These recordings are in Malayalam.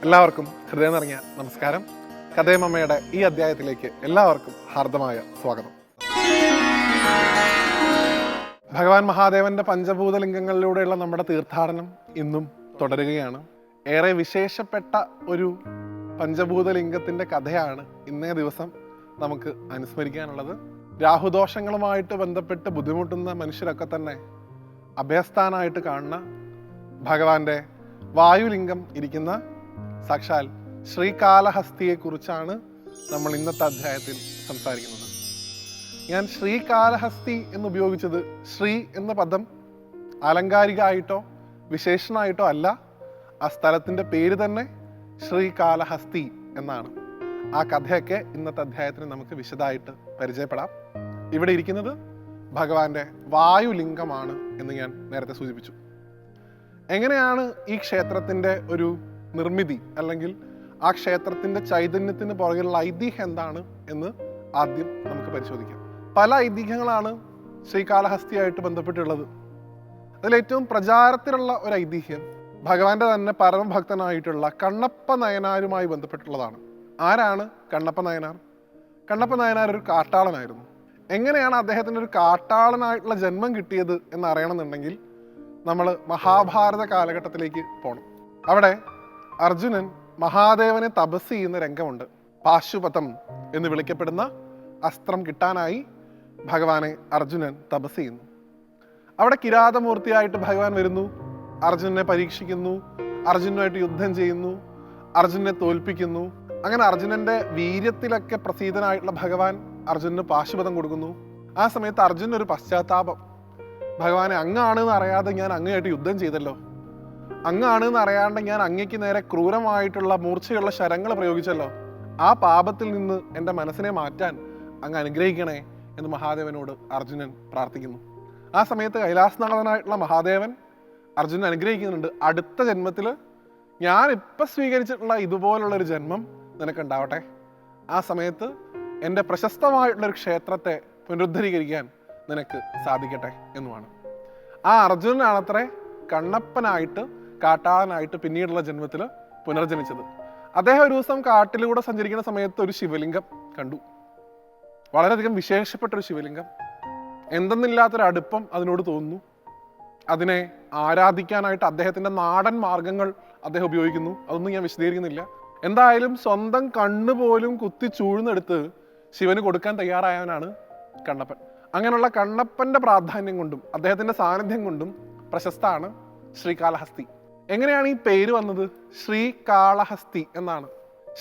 എല്ലാവർക്കും ഹൃദയം നിറഞ്ഞ നമസ്കാരം. കഥയമമ്മയുടെ ഈ അധ്യായത്തിലേക്ക് എല്ലാവർക്കും ഹാർദമായ സ്വാഗതം. ഭഗവാൻ മഹാദേവന്റെ പഞ്ചഭൂതലിംഗങ്ങളിലൂടെയുള്ള നമ്മുടെ തീർത്ഥാടനം ഇന്നും തുടരുകയാണ്. ഏറെ വിശേഷപ്പെട്ട ഒരു പഞ്ചഭൂതലിംഗത്തിന്റെ കഥയാണ് ഇന്നേ ദിവസം നമുക്ക് അനുസ്മരിക്കാനുള്ളത്. രാഹുദോഷങ്ങളുമായിട്ട് ബന്ധപ്പെട്ട് ബുദ്ധിമുട്ടുന്ന മനുഷ്യരൊക്കെ തന്നെ അഭയസ്ഥാനായിട്ട് കാണുന്ന ഭഗവാന്റെ വായുലിംഗം ഇരിക്കുന്ന സാക്ഷാൽ ശ്രീകാളഹസ്തിയെ കുറിച്ചാണ് നമ്മൾ ഇന്നത്തെ അധ്യായത്തിൽ സംസാരിക്കുന്നത്. ഞാൻ ശ്രീകാളഹസ്തി എന്ന് ഉപയോഗിച്ചത് ശ്രീ എന്ന പദം ആലങ്കാരികമായിട്ടോ വിശേഷണമായിട്ടോ അല്ല, ആ സ്ഥലത്തിന്റെ പേര് തന്നെ ശ്രീകാളഹസ്തി എന്നാണ്. ആ കഥയൊക്കെ ഇന്നത്തെ അധ്യായത്തിന് നമുക്ക് വിശദമായിട്ട് പരിചയപ്പെടാം. ഇവിടെ ഇരിക്കുന്നത് ഭഗവാന്റെ വായുലിംഗമാണ് എന്ന് ഞാൻ നേരത്തെ സൂചിപ്പിച്ചു. എങ്ങനെയാണ് ഈ ക്ഷേത്രത്തിന്റെ ഒരു നിർമ്മിതി, അല്ലെങ്കിൽ ആ ക്ഷേത്രത്തിന്റെ ചൈതന്യത്തിന് പുറകിലുള്ള ഐതിഹ്യം എന്താണ് എന്ന് ആദ്യം നമുക്ക് പരിശോധിക്കാം. പല ഐതിഹ്യങ്ങളാണ് ശ്രീകാളഹസ്തിയായിട്ട് ബന്ധപ്പെട്ടുള്ളത്. അതിലേറ്റവും പ്രചാരത്തിലുള്ള ഒരു ഐതിഹ്യം ഭഗവാന്റെ തന്നെ പരമഭക്തനായിട്ടുള്ള കണ്ണപ്പ നയനാരുമായി ബന്ധപ്പെട്ടുള്ളതാണ്. ആരാണ് കണ്ണപ്പ നയനാർ? കണ്ണപ്പ നയനാർ ഒരു കാട്ടാളനായിരുന്നു. എങ്ങനെയാണ് അദ്ദേഹത്തിന് ഒരു കാട്ടാളനായിട്ടുള്ള ജന്മം കിട്ടിയത് എന്ന് അറിയണമെന്നുണ്ടെങ്കിൽ നമ്മൾ മഹാഭാരത കാലഘട്ടത്തിലേക്ക് പോകണം. അവിടെ അർജുനൻ മഹാദേവനെ തപസ് ചെയ്യുന്ന രംഗമുണ്ട്. പാശുപതം എന്ന് വിളിക്കപ്പെടുന്ന അസ്ത്രം കിട്ടാനായി ഭഗവാനെ അർജുനൻ തപസ് ചെയ്യുന്നു. അവിടെ കിരാതമൂർത്തിയായിട്ട് ഭഗവാൻ വരുന്നു, അർജുനനെ പരീക്ഷിക്കുന്നു, അർജുനുമായിട്ട് യുദ്ധം ചെയ്യുന്നു, അർജുനനെ തോൽപ്പിക്കുന്നു. അങ്ങനെ അർജുനന്റെ വീര്യത്തിലൊക്കെ പ്രസീതനായിട്ടുള്ള ഭഗവാൻ അർജുനന് പാശുപതം കൊടുക്കുന്നു. ആ സമയത്ത് അർജുനൻ ഒരു പശ്ചാത്താപം, ഭഗവാനെ അങ്ങാണെന്ന് അറിയാതെ ഞാൻ അങ്ങയായിട്ട് യുദ്ധം ചെയ്തല്ലോ, അങ്ങാണെന്ന് അറിയാണ്ട് ഞാൻ അങ്ങയ്ക്ക് നേരെ ക്രൂരമായിട്ടുള്ള മൂർച്ചയുള്ള ശരങ്ങൾ പ്രയോഗിച്ചല്ലോ, ആ പാപത്തിൽ നിന്ന് എൻ്റെ മനസ്സിനെ മാറ്റാൻ അങ്ങ് അനുഗ്രഹിക്കണേ എന്ന് മഹാദേവനോട് അർജുനൻ പ്രാർത്ഥിക്കുന്നു. ആ സമയത്ത് കൈലാസനാഥനായിട്ടുള്ള മഹാദേവൻ അർജുനൻ അനുഗ്രഹിക്കുന്നുണ്ട്, അടുത്ത ജന്മത്തിൽ ഞാൻ ഇപ്പം സ്വീകരിച്ചിട്ടുള്ള ഇതുപോലുള്ളൊരു ജന്മം നിനക്കുണ്ടാവട്ടെ, ആ സമയത്ത് എൻ്റെ പ്രശസ്തമായിട്ടുള്ളൊരു ക്ഷേത്രത്തെ പുനരുദ്ധരീകരിക്കാൻ നിനക്ക് സാധിക്കട്ടെ എന്നുമാണ്. ആ അർജുനനാണത്രേ കണ്ണപ്പനായിട്ട് കാട്ടാളനായിട്ട് പിന്നീടുള്ള ജന്മത്തിൽ പുനർജനിച്ചത്. അദ്ദേഹം ഒരു ദിവസം കാട്ടിലൂടെ സഞ്ചരിക്കുന്ന സമയത്ത് ഒരു ശിവലിംഗം കണ്ടു. വളരെയധികം വിശേഷപ്പെട്ടൊരു ശിവലിംഗം. എന്തെന്നില്ലാത്തൊരു അടുപ്പം അതിനോട് തോന്നുന്നു. അതിനെ ആരാധിക്കാനായിട്ട് അദ്ദേഹത്തിന്റെ നാടൻ മാർഗങ്ങൾ അദ്ദേഹം ഉപയോഗിക്കുന്നു. അതൊന്നും ഞാൻ വിശദീകരിക്കുന്നില്ല. എന്തായാലും സ്വന്തം കണ്ണു പോലും കുത്തി ചൂഴ്ന്നെടുത്ത് ശിവന് കൊടുക്കാൻ തയ്യാറായവനാണ് കണ്ണപ്പൻ. അങ്ങനെയുള്ള കണ്ണപ്പന്റെ പ്രാധാന്യം കൊണ്ടും അദ്ദേഹത്തിന്റെ സാന്നിധ്യം കൊണ്ടും പ്രശസ്തമാണ് ശ്രീകാളഹസ്തി. എങ്ങനെയാണ് ഈ പേര് വന്നത്? ശ്രീകാളഹസ്തി എന്നാണ്.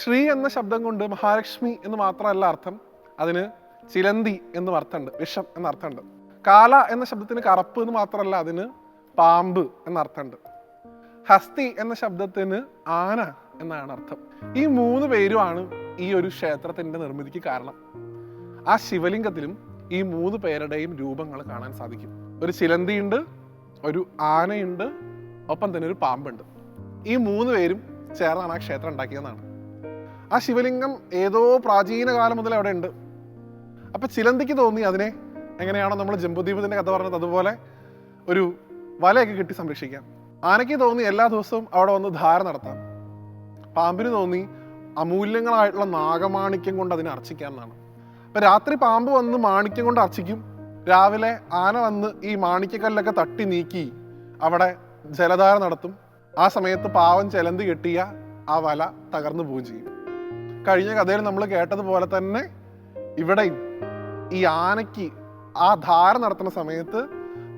ശ്രീ എന്ന ശബ്ദം കൊണ്ട് മഹാലക്ഷ്മി എന്ന് മാത്രമല്ല അർത്ഥം, അതിന് ചിലന്തി എന്നും അർത്ഥമുണ്ട്, വിഷം എന്ന അർത്ഥമുണ്ട്. കാല എന്ന ശബ്ദത്തിന് കറുപ്പ് എന്ന് മാത്രമല്ല, അതിന് പാമ്പ് എന്ന അർത്ഥമുണ്ട്. ഹസ്തി എന്ന ശബ്ദത്തിന് ആന എന്നാണ് അർത്ഥം. ഈ മൂന്ന് പേരുമാണ് ഈ ഒരു ക്ഷേത്രത്തിന്റെ നിർമ്മിതിക്ക് കാരണം. ആ ശിവലിംഗത്തിലും ഈ മൂന്ന് പേരുടെയും രൂപങ്ങൾ കാണാൻ സാധിക്കും. ഒരു ചിലന്തിയുണ്ട്, ഒരു ആനയുണ്ട്, ഒപ്പം തന്നെ ഒരു പാമ്പുണ്ട്. ഈ മൂന്ന് പേരും ചേർന്നാണ് ആ ക്ഷേത്രം ഉണ്ടാക്കിയതെന്നാണ്. ആ ശിവലിംഗം ഏതോ പ്രാചീന കാലം മുതൽ അവിടെ ഉണ്ട്. അപ്പൊ ചിലന്തിക്ക് തോന്നി അതിനെ എങ്ങനെയാണോ നമ്മൾ ജംബുദ്വീപത്തിന്റെ കഥ പറഞ്ഞത് അതുപോലെ ഒരു വലയൊക്കെ കെട്ടി സംരക്ഷിക്കാം. ആനയ്ക്ക് തോന്നി എല്ലാ ദിവസവും അവിടെ വന്ന് ധാര നടത്താം. പാമ്പിന് തോന്നി അമൂല്യങ്ങളായിട്ടുള്ള നാഗമാണിക്യം കൊണ്ട് അതിനെ അർച്ചിക്കാം എന്നാണ്. അപ്പൊ രാത്രി പാമ്പ് വന്ന് മാണിക്യം കൊണ്ട് അർച്ചിക്കും, രാവിലെ ആന വന്ന് ഈ മാണിക്യക്കല്ലൊക്കെ തട്ടി നീക്കി അവിടെ ജലധാര നടത്തും. ആ സമയത്ത് പാവം ചെലന്തി കെട്ടിയ ആ വല തകർന്നു പോവുകയും ചെയ്യും. കഴിഞ്ഞ കഥയിൽ നമ്മൾ കേട്ടതുപോലെ തന്നെ ഇവിടെയും ഈ ആനയ്ക്ക് ആ ധാര നടത്തുന്ന സമയത്ത്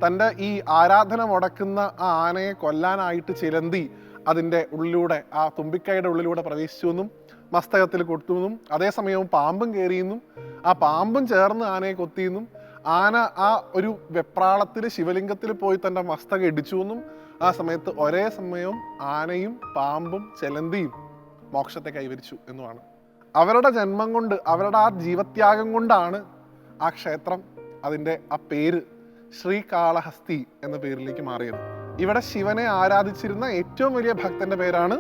തൻ്റെ ഈ ആരാധന മുടക്കുന്ന ആ ആനയെ കൊല്ലാനായിട്ട് ചിലന്തി അതിൻ്റെ ഉള്ളിലൂടെ, ആ തുമ്പിക്കൈയുടെ ഉള്ളിലൂടെ പ്രവേശിച്ചു എന്നും മസ്തകത്തിൽ കൊട്ടുമെന്നും അതേസമയവും പാമ്പും കയറിയെന്നും ആ പാമ്പും ചേർന്ന് ആനയെ കൊത്തിയെന്നും ആന ആ ഒരു വെപ്രാളത്തിൽ ശിവലിംഗത്തിൽ പോയി തൻ്റെ മസ്തകം ഇടിച്ചു എന്നും ആ സമയത്ത് ഒരേ സമയം ആനയും പാമ്പും ചെലന്തിയും മോക്ഷത്തെ കൈവരിച്ചു എന്നുമാണ്. അവരുടെ ജന്മം കൊണ്ട്, അവരുടെ ആ ജീവത്യാഗം കൊണ്ടാണ് ആ ക്ഷേത്രം അതിൻ്റെ ആ പേര് ശ്രീകാളഹസ്തി എന്ന പേരിലേക്ക് മാറിയത്. ഇവിടെ ശിവനെ ആരാധിച്ചിരുന്ന ഏറ്റവും വലിയ ഭക്തന്റെ പേരാണ്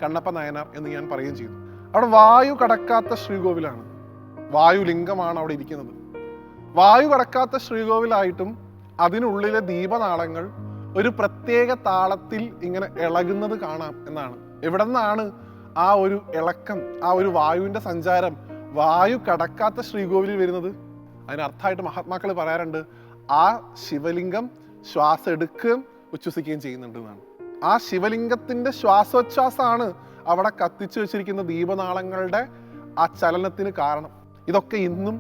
കണ്ണപ്പ നയനാർ എന്ന് ഞാൻ പറയുകയും ചെയ്തു. അവിടെ വായു കടക്കാത്ത ശ്രീകോവിലാണ്, വായുലിംഗമാണ് അവിടെ ഇരിക്കുന്നത്. വായു കടക്കാത്ത ശ്രീകോവിലായിട്ടും അതിനുള്ളിലെ ദീപനാളങ്ങൾ ഒരു പ്രത്യേക താളത്തിൽ ഇങ്ങനെ ഇളകുന്നത് കാണാം എന്നാണ്. എവിടെ നിന്നാണ് ആ ഒരു ഇളക്കം, ആ ഒരു വായുവിൻ്റെ സഞ്ചാരം, വായു കടക്കാത്ത ശ്രീകോവിലിൽ വരുന്നത്? അതിനർത്ഥമായിട്ട് മഹാത്മാക്കൾ പറയാറുണ്ട്, ആ ശിവലിംഗം ശ്വാസം എടുക്കുകയും ഉച്ഛ്വസിക്കുകയും ചെയ്യുന്നുണ്ട് എന്നാണ്. ആ ശിവലിംഗത്തിൻ്റെ ശ്വാസോച്ഛ്വാസമാണ് അവിടെ കത്തിച്ചു വെച്ചിരിക്കുന്ന ദീപനാളങ്ങളുടെ ആ ചലനത്തിന് കാരണം. ഇതൊക്കെ ഇന്നും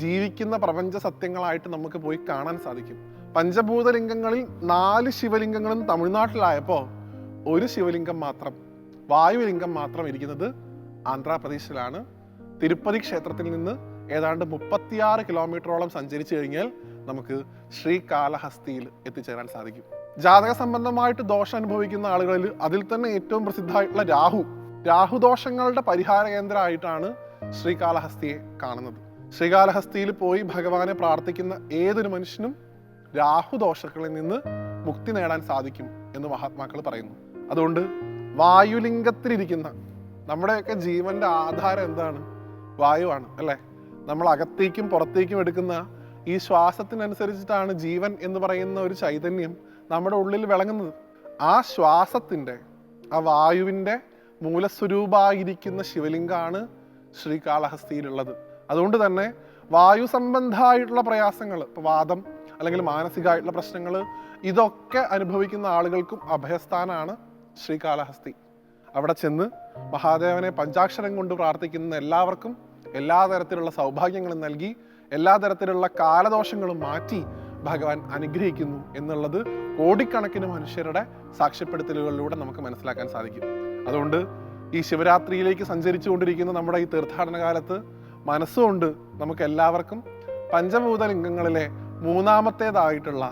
ജീവിക്കുന്ന പ്രപഞ്ച സത്യങ്ങളായിട്ട് നമുക്ക് പോയി കാണാൻ സാധിക്കും. പഞ്ചഭൂതലിംഗങ്ങളിൽ 4 ശിവലിംഗങ്ങളും തമിഴ്നാട്ടിലായപ്പോൾ ഒരു ശിവലിംഗം മാത്രം, വായുലിംഗം മാത്രം ഇരിക്കുന്നത് ആന്ധ്രാപ്രദേശിലാണ്. തിരുപ്പതി ക്ഷേത്രത്തിൽ നിന്ന് ഏതാണ്ട് 36 കിലോമീറ്ററോളം സഞ്ചരിച്ചു കഴിഞ്ഞാൽ നമുക്ക് ശ്രീകാളഹസ്തിയിൽ എത്തിച്ചേരാൻ സാധിക്കും. ജാതക സംബന്ധമായിട്ട് ദോഷം അനുഭവിക്കുന്ന ആളുകളിൽ അതിൽ തന്നെ ഏറ്റവും പ്രസിദ്ധമായിട്ടുള്ള രാഹുദോഷങ്ങളുടെ പരിഹാര കേന്ദ്രമായിട്ടാണ് ശ്രീകാളഹസ്തിയെ കാണുന്നത്. ശ്രീകാളഹസ്തിയിൽ പോയി ഭഗവാനെ പ്രാർത്ഥിക്കുന്ന ഏതൊരു മനുഷ്യനും രാഹുദോഷങ്ങളിൽ നിന്ന് മുക്തി നേടാൻ സാധിക്കും എന്ന് മഹാത്മാക്കൾ പറയുന്നു. അതുകൊണ്ട് വായുലിംഗത്തിലിരിക്കുന്ന നമ്മുടെയൊക്കെ ജീവന്റെ ആധാരം എന്താണ്? വായുവാണ് അല്ലേ? നമ്മൾ അകത്തേക്കും പുറത്തേക്കും എടുക്കുന്ന ഈ ശ്വാസത്തിനനുസരിച്ചിട്ടാണ് ജീവൻ എന്ന് പറയുന്ന ഒരു ചൈതന്യം നമ്മുടെ ഉള്ളിൽ വിളങ്ങുന്നത്. ആ ശ്വാസത്തിൻ്റെ, ആ വായുവിൻ്റെ മൂലസ്വരൂപമായിരിക്കുന്ന ശിവലിംഗമാണ് ശ്രീകാളഹസ്തിയിലുള്ളത്. അതുകൊണ്ട് തന്നെ വായു സംബന്ധമായിട്ടുള്ള പ്രയാസങ്ങൾ, ഇപ്പോൾ വാദം അല്ലെങ്കിൽ മാനസികമായിട്ടുള്ള പ്രശ്നങ്ങൾ, ഇതൊക്കെ അനുഭവിക്കുന്ന ആളുകൾക്കും അഭയസ്ഥാനാണ് ശ്രീകാളഹസ്തി. അവിടെ ചെന്ന് മഹാദേവനെ പഞ്ചാക്ഷരം കൊണ്ട് പ്രാർത്ഥിക്കുന്ന എല്ലാവർക്കും എല്ലാ തരത്തിലുള്ള സൗഭാഗ്യങ്ങളും നൽകി എല്ലാ തരത്തിലുള്ള കാലദോഷങ്ങളും മാറ്റി ഭഗവാൻ അനുഗ്രഹിക്കുന്നു എന്നുള്ളത് കോടിക്കണക്കിന് മനുഷ്യരുടെ സാക്ഷ്യപ്പെടുത്തലുകളിലൂടെ നമുക്ക് മനസ്സിലാക്കാൻ സാധിക്കും. അതുകൊണ്ട് ഈ ശിവരാത്രിയിലേക്ക് സഞ്ചരിച്ചു കൊണ്ടിരിക്കുന്ന നമ്മുടെ ഈ തീർത്ഥാടന കാലത്ത് മനസ്സുകൊണ്ട് നമുക്ക് എല്ലാവർക്കും പഞ്ചഭൂതലിംഗങ്ങളിലെ 3ാമത്തേതായിട്ടുള്ള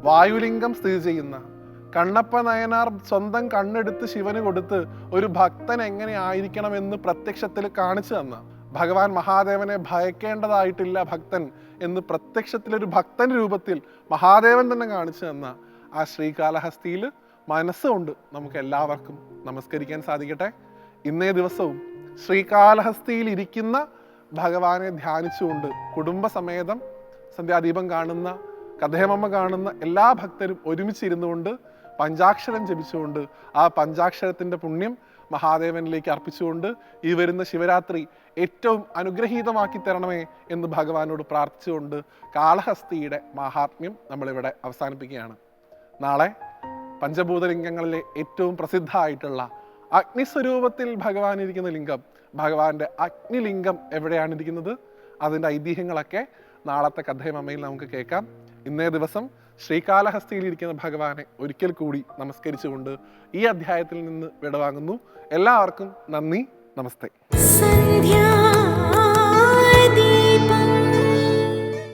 വായുലിംഗം സ്ഥിതി ചെയ്യുന്ന, കണ്ണപ്പ നയനാർ സ്വന്തം കണ്ണെടുത്ത് ശിവന് കൊടുത്ത് ഒരു ഭക്തൻ എങ്ങനെ ആയിരിക്കണമെന്ന് പ്രത്യക്ഷത്തിൽ കാണിച്ചു തന്ന, ഭഗവാൻ മഹാദേവനെ ഭയക്കേണ്ടതായിട്ടില്ല ഭക്തൻ എന്ന് പ്രത്യക്ഷത്തിലൊരു ഭക്തൻ രൂപത്തിൽ മഹാദേവൻ തന്നെ കാണിച്ചു തന്ന ആ ശ്രീകാളഹസ്തിയിൽ മനസ്സുകൊണ്ട് നമുക്ക് എല്ലാവർക്കും നമസ്കരിക്കാൻ സാധിക്കട്ടെ. ഇന്നേ ദിവസവും ശ്രീകാളഹസ്തിയിൽ ഇരിക്കുന്ന ഭഗവാനെ ധ്യാനിച്ചുകൊണ്ട് കുടുംബസമേതം സന്ധ്യാദീപം കാണുന്ന, കഥേമമ്മ കാണുന്ന എല്ലാ ഭക്തരും ഒരുമിച്ചിരുന്നുകൊണ്ട് പഞ്ചാക്ഷരം ജപിച്ചുകൊണ്ട് ആ പഞ്ചാക്ഷരത്തിൻ്റെ പുണ്യം മഹാദേവനിലേക്ക് അർപ്പിച്ചുകൊണ്ട് ഈ വരുന്ന ശിവരാത്രി ഏറ്റവും അനുഗ്രഹീതമാക്കി തരണമേ എന്ന് ഭഗവാനോട് പ്രാർത്ഥിച്ചുകൊണ്ട് കാളഹസ്തിയുടെ മാഹാത്മ്യം നമ്മളിവിടെ അവസാനിപ്പിക്കുകയാണ്. നാളെ പഞ്ചഭൂതലിംഗങ്ങളിലെ ഏറ്റവും പ്രസിദ്ധമായിട്ടുള്ള അഗ്നിസ്വരൂപത്തിൽ ഭഗവാൻ ഇരിക്കുന്ന ലിംഗം, ഭഗവാന്റെ അഗ്നിലിംഗം എവിടെയാണ് ഇരിക്കുന്നത്, അതിൻ്റെ ഐതിഹ്യങ്ങളൊക്കെ നാളത്തെ കഥേമമ്മയിൽ നമുക്ക് കേൾക്കാം. ഇന്നേ ദിവസം ശ്രീകാളഹസ്തിയിൽ ഇരിക്കുന്ന ഭഗവാനെ ഒരിക്കൽ കൂടി നമസ്കരിച്ചുകൊണ്ട് ഈ അധ്യായത്തിൽ നിന്ന് വിടവാങ്ങുന്നു. എല്ലാവർക്കും നന്ദി, നമസ്തേ.